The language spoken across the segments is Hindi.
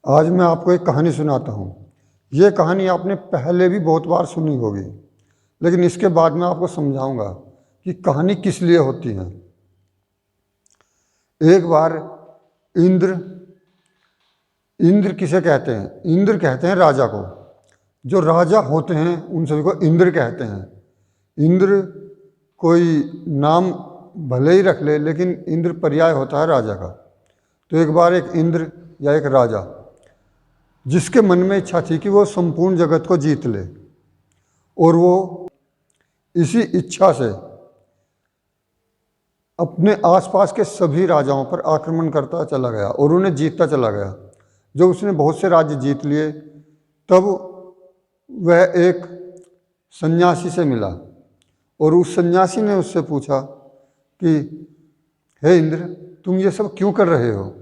आज मैं आपको एक कहानी सुनाता हूँ। ये कहानी आपने पहले भी बहुत बार सुनी होगी, लेकिन इसके बाद मैं आपको समझाऊंगा कि कहानी किस लिए होती है। एक बार इंद्र इंद्र किसे कहते हैं? इंद्र कहते हैं राजा को। जो राजा होते हैं उन सभी को इंद्र कहते हैं। इंद्र कोई नाम भले ही रख ले, लेकिन इंद्र पर्याय होता है राजा का। तो एक बार एक इंद्र या एक राजा, जिसके मन में इच्छा थी कि वो संपूर्ण जगत को जीत ले, और वो इसी इच्छा से अपने आसपास के सभी राजाओं पर आक्रमण करता चला गया और उन्हें जीतता चला गया। जब उसने बहुत से राज्य जीत लिए, तब वह एक सन्यासी से मिला और उस सन्यासी ने उससे पूछा कि हे इंद्र, तुम ये सब क्यों कर रहे हो?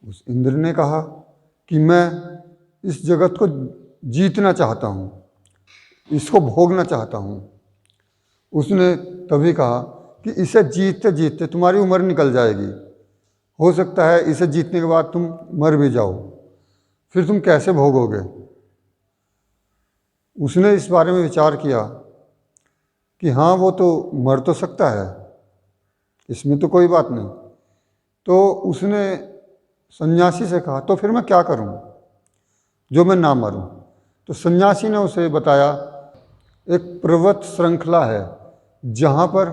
उस इंद्र ने कहा कि मैं इस जगत को जीतना चाहता हूँ, इसको भोगना चाहता हूँ। उसने तभी कहा कि इसे जीतते जीतते तुम्हारी उम्र निकल जाएगी, हो सकता है इसे जीतने के बाद तुम मर भी जाओ, फिर तुम कैसे भोगोगे? उसने इस बारे में विचार किया कि हाँ, वो तो मर तो सकता है, इसमें तो कोई बात नहीं। तो उसने सन्यासी से कहा, तो फिर मैं क्या करूं जो मैं ना मरूं? तो सन्यासी ने उसे बताया, एक पर्वत श्रृंखला है जहाँ पर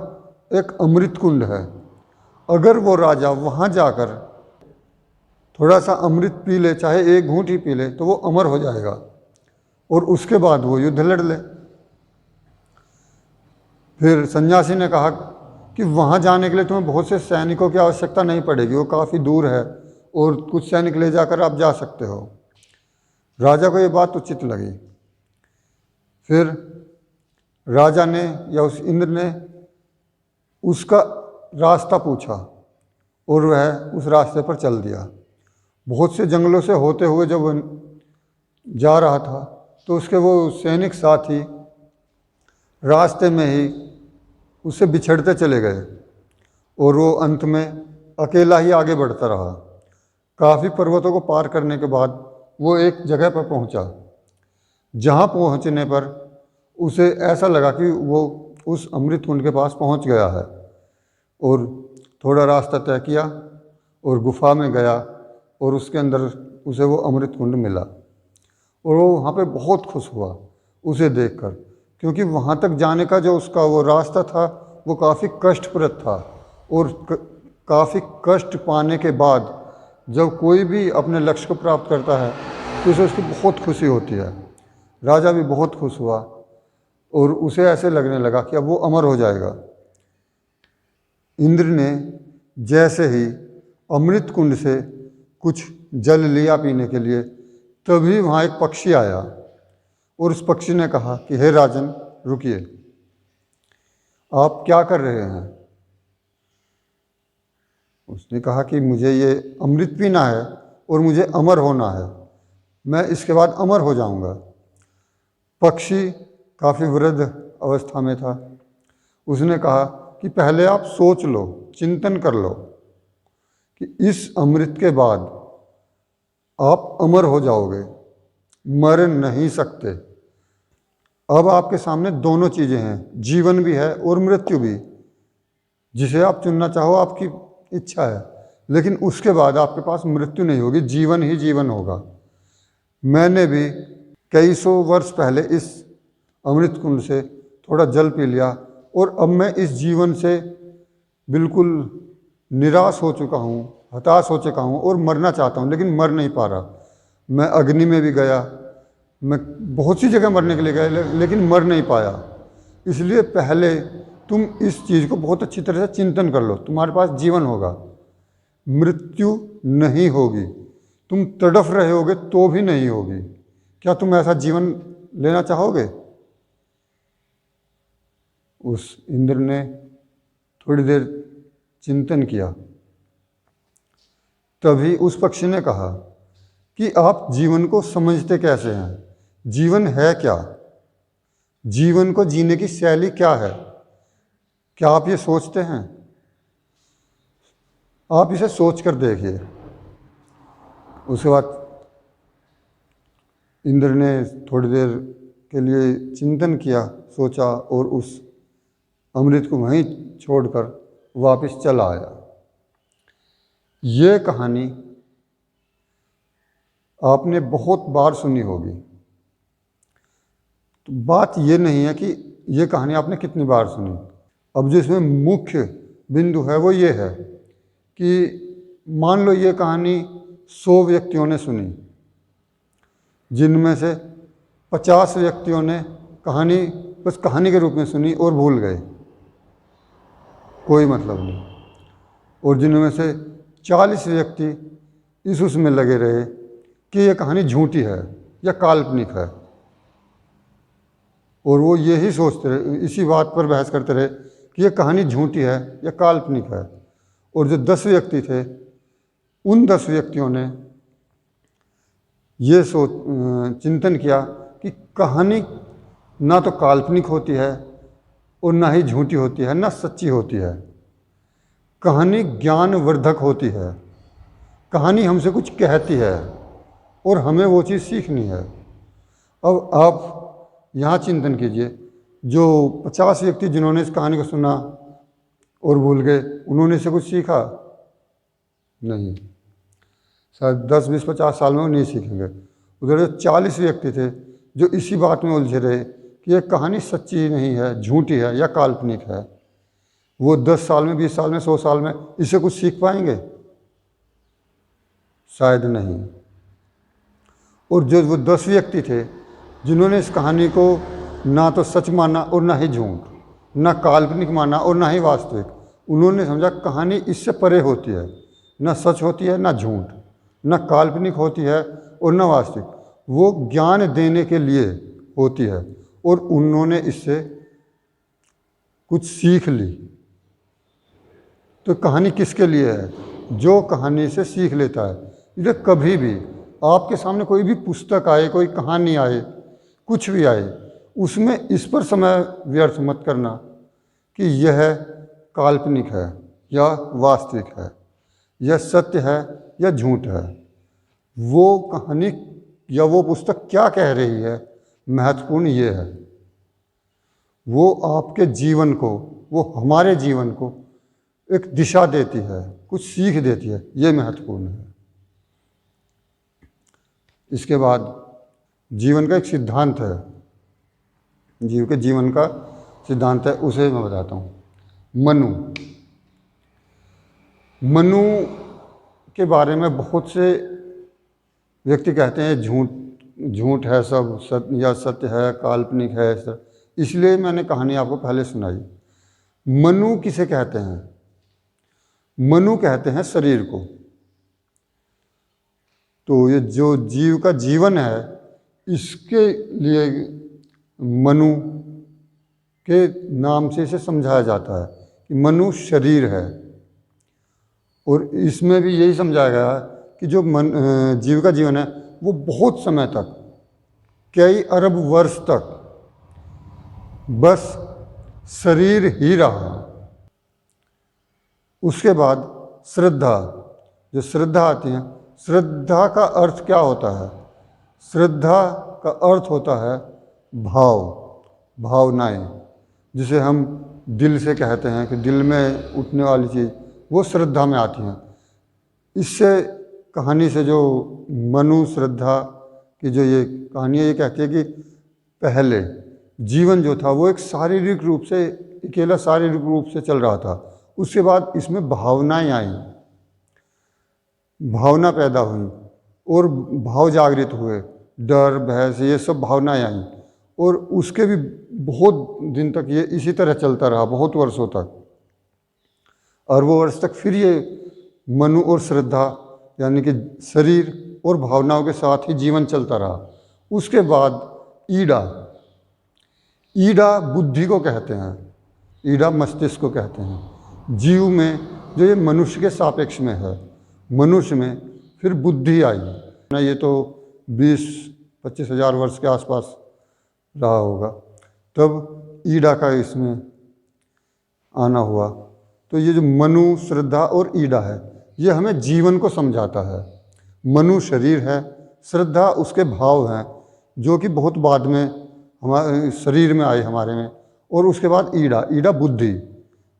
एक अमृत कुंड है। अगर वो राजा वहाँ जाकर थोड़ा सा अमृत पी ले, चाहे एक घूंट ही पी ले, तो वो अमर हो जाएगा और उसके बाद वो युद्ध लड़ ले। फिर सन्यासी ने कहा कि वहाँ जाने के लिए तुम्हें बहुत से सैनिकों की आवश्यकता नहीं पड़ेगी, वो काफ़ी दूर है और कुछ सैनिक ले जाकर आप जा सकते हो। राजा को ये बात उचित लगी। फिर राजा ने या उस इंद्र ने उसका रास्ता पूछा और वह उस रास्ते पर चल दिया। बहुत से जंगलों से होते हुए जब जा रहा था, तो उसके वो सैनिक साथी रास्ते में ही उससे बिछड़ते चले गए और वो अंत में अकेला ही आगे बढ़ता रहा। काफ़ी पर्वतों को पार करने के बाद वो एक जगह पर पहुंचा, जहां पहुंचने पर उसे ऐसा लगा कि वो उस अमृत कुंड के पास पहुंच गया है, और थोड़ा रास्ता तय किया और गुफा में गया और उसके अंदर उसे वो अमृत कुंड मिला। और वो वहाँ पे बहुत खुश हुआ उसे देखकर, क्योंकि वहाँ तक जाने का जो उसका वो रास्ता था वो काफ़ी कष्टप्रद था, और काफ़ी कष्ट पाने के बाद जब कोई भी अपने लक्ष्य को प्राप्त करता है तो उसे उसकी बहुत खुशी होती है। राजा भी बहुत खुश हुआ और उसे ऐसे लगने लगा कि अब वो अमर हो जाएगा। इंद्र ने जैसे ही अमृत कुंड से कुछ जल लिया पीने के लिए, तभी वहाँ एक पक्षी आया और उस पक्षी ने कहा कि हे राजन, रुकिए, आप क्या कर रहे हैं? उसने कहा कि मुझे ये अमृत पीना है और मुझे अमर होना है, मैं इसके बाद अमर हो जाऊंगा। पक्षी काफ़ी वृद्ध अवस्था में था। उसने कहा कि पहले आप सोच लो, चिंतन कर लो कि इस अमृत के बाद आप अमर हो जाओगे, मर नहीं सकते। अब आपके सामने दोनों चीज़ें हैं, जीवन भी है और मृत्यु भी। जिसे आप चुनना चाहो आपकी इच्छा है, लेकिन उसके बाद आपके पास मृत्यु नहीं होगी, जीवन ही जीवन होगा। मैंने भी कई सौ वर्ष पहले इस अमृत कुंड से थोड़ा जल पी लिया और अब मैं इस जीवन से बिल्कुल निराश हो चुका हूँ, हताश हो चुका हूँ और मरना चाहता हूँ, लेकिन मर नहीं पा रहा। मैं अग्नि में भी गया, मैं बहुत सी जगह मरने के लिए गया, लेकिन मर नहीं पाया। इसलिए पहले तुम इस चीज़ को बहुत अच्छी तरह से चिंतन कर लो, तुम्हारे पास जीवन होगा, मृत्यु नहीं होगी। तुम तड़फ रहे होगे तो भी नहीं होगी। क्या तुम ऐसा जीवन लेना चाहोगे? उस इंद्र ने थोड़ी देर चिंतन किया, तभी उस पक्षी ने कहा कि आप जीवन को समझते कैसे हैं? जीवन है क्या? जीवन को जीने की शैली क्या है? क्या आप ये सोचते हैं? आप इसे सोच कर देखिए। उसके बाद इंद्र ने थोड़ी देर के लिए चिंतन किया, सोचा और उस अमृत को वहीं छोड़कर वापस चला आया। ये कहानी आपने बहुत बार सुनी होगी। तो बात ये नहीं है कि ये कहानी आपने कितनी बार सुनी। अब जो इसमें मुख्य बिंदु है वो ये है कि मान लो ये कहानी 100 व्यक्तियों ने सुनी, जिनमें से 50 व्यक्तियों ने कहानी बस कहानी के रूप में सुनी और भूल गए, कोई मतलब नहीं। और जिनमें से 40 व्यक्ति इस उसमें लगे रहे कि ये कहानी झूठी है या काल्पनिक है, और वो यही सोचते रहे, इसी बात पर बहस करते रहे कि ये कहानी झूठी है या काल्पनिक है। और जो 10 व्यक्ति थे, उन 10 व्यक्तियों ने ये चिंतन किया कि कहानी ना तो काल्पनिक होती है और ना ही झूठी होती है, ना सच्ची होती है। कहानी ज्ञानवर्धक होती है, कहानी हमसे कुछ कहती है और हमें वो चीज़ सीखनी है। अब आप यहाँ चिंतन कीजिए, जो 50 व्यक्ति जिन्होंने इस कहानी को सुना और भूल गए, उन्होंने इससे कुछ सीखा नहीं, शायद 10, 20, 50 साल में वो नहीं सीखेंगे। उधर जो 40 व्यक्ति थे जो इसी बात में उलझे रहे कि ये कहानी सच्ची नहीं है, झूठी है या काल्पनिक है, वो 10 साल में, 20 साल में, 100 साल में इससे कुछ सीख पाएंगे? शायद नहीं। और जो वो 10 व्यक्ति थे जिन्होंने इस कहानी को ना तो सच माना और ना ही झूठ, ना काल्पनिक माना और ना ही वास्तविक, उन्होंने समझा कहानी इससे परे होती है, ना सच होती है ना झूठ, ना काल्पनिक होती है और ना वास्तविक, वो ज्ञान देने के लिए होती है, और उन्होंने इससे कुछ सीख ली। तो कहानी किसके लिए है? जो कहानी से सीख लेता है। ये कभी भी आपके सामने कोई भी पुस्तक आए, कोई कहानी आए, कुछ भी आए, उसमें इस पर समय व्यर्थ मत करना कि यह काल्पनिक है या वास्तविक है, यह सत्य है या झूठ है। वो कहानी या वो पुस्तक क्या कह रही है, महत्वपूर्ण ये है। वो आपके जीवन को, वो हमारे जीवन को एक दिशा देती है, कुछ सीख देती है, ये महत्वपूर्ण है। इसके बाद जीवन का एक सिद्धांत है, जीव के जीवन का सिद्धांत है, उसे मैं बताता हूँ। मनु के बारे में बहुत से व्यक्ति कहते हैं झूठ है सब, सत्य या सत्य है, काल्पनिक है, सब। इसलिए मैंने कहानी आपको पहले सुनाई। मनु किसे कहते हैं? मनु कहते हैं शरीर को। तो ये जो जीव का जीवन है, इसके लिए मनु के नाम से इसे समझाया जाता है कि मनु शरीर है। और इसमें भी यही समझाया गया है कि जो जीव का जीवन है वो बहुत समय तक, कई अरब वर्ष तक बस शरीर ही रहा। उसके बाद श्रद्धा, जो श्रद्धा आती है, श्रद्धा का अर्थ क्या होता है? श्रद्धा का अर्थ होता है भाव, भावनाएं, जिसे हम दिल से कहते हैं कि दिल में उठने वाली चीज़, वो श्रद्धा में आती हैं। इससे कहानी से जो मनु श्रद्धा की जो ये कहानी है, ये कहती है कि पहले जीवन जो था वो एक शारीरिक रूप से, अकेला शारीरिक रूप से चल रहा था। उसके बाद इसमें भावनाएं आईं, भावना पैदा हुई और भाव जागृत हुए, डर, भय से ये सब भावनाएं आईं। और उसके भी बहुत दिन तक ये इसी तरह चलता रहा, बहुत वर्षों तक, अरबों वर्ष तक। फिर ये मनु और श्रद्धा यानी कि शरीर और भावनाओं के साथ ही जीवन चलता रहा। उसके बाद ईडा बुद्धि को कहते हैं, ईडा मस्तिष्क को कहते हैं। जीव में जो ये मनुष्य के सापेक्ष में है, मनुष्य में फिर बुद्धि आई ना, ये तो 20-25 हज़ार वर्ष के आसपास रहा होगा, तब ईडा का इसमें आना हुआ। तो ये जो मनु, श्रद्धा और ईडा है, ये हमें जीवन को समझाता है। मनु शरीर है, श्रद्धा उसके भाव हैं जो कि बहुत बाद में हमारे शरीर में आए हमारे में। और उसके बाद ईड़ा, ईड़ा बुद्धि,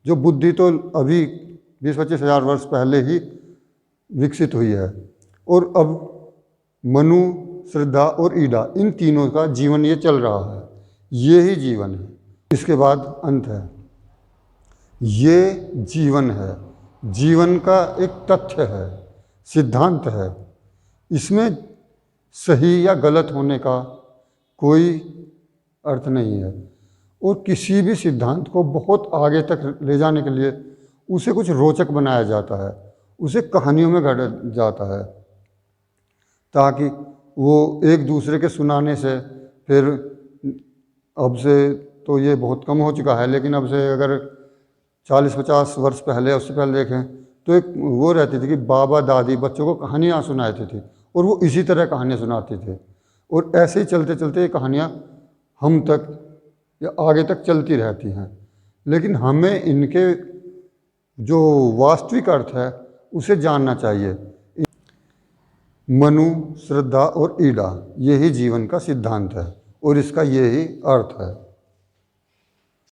जो बुद्धि तो अभी 20-25 हज़ार वर्ष पहले ही विकसित हुई है। और अब मनु, श्रद्धा और ईड़ा, इन तीनों का जीवन ये चल रहा है, ये ही जीवन है। इसके बाद अंत है। ये जीवन है, जीवन का एक तथ्य है, सिद्धांत है। इसमें सही या गलत होने का कोई अर्थ नहीं है। और किसी भी सिद्धांत को बहुत आगे तक ले जाने के लिए उसे कुछ रोचक बनाया जाता है, उसे कहानियों में गढ़ा जाता है, ताकि वो एक दूसरे के सुनाने से, फिर अब से तो ये बहुत कम हो चुका है, लेकिन अब से अगर 40-50 वर्ष पहले, उससे पहले देखें तो एक वो रहती थी कि बाबा दादी बच्चों को कहानियाँ सुनाते थे और वो इसी तरह कहानियाँ सुनाते थे। और ऐसे ही चलते चलते ये कहानियाँ हम तक या आगे तक चलती रहती हैं। लेकिन हमें इनके जो वास्तविक अर्थ है उसे जानना चाहिए। मनु, श्रद्धा और ईड़ा, यही जीवन का सिद्धांत है और इसका यही अर्थ है।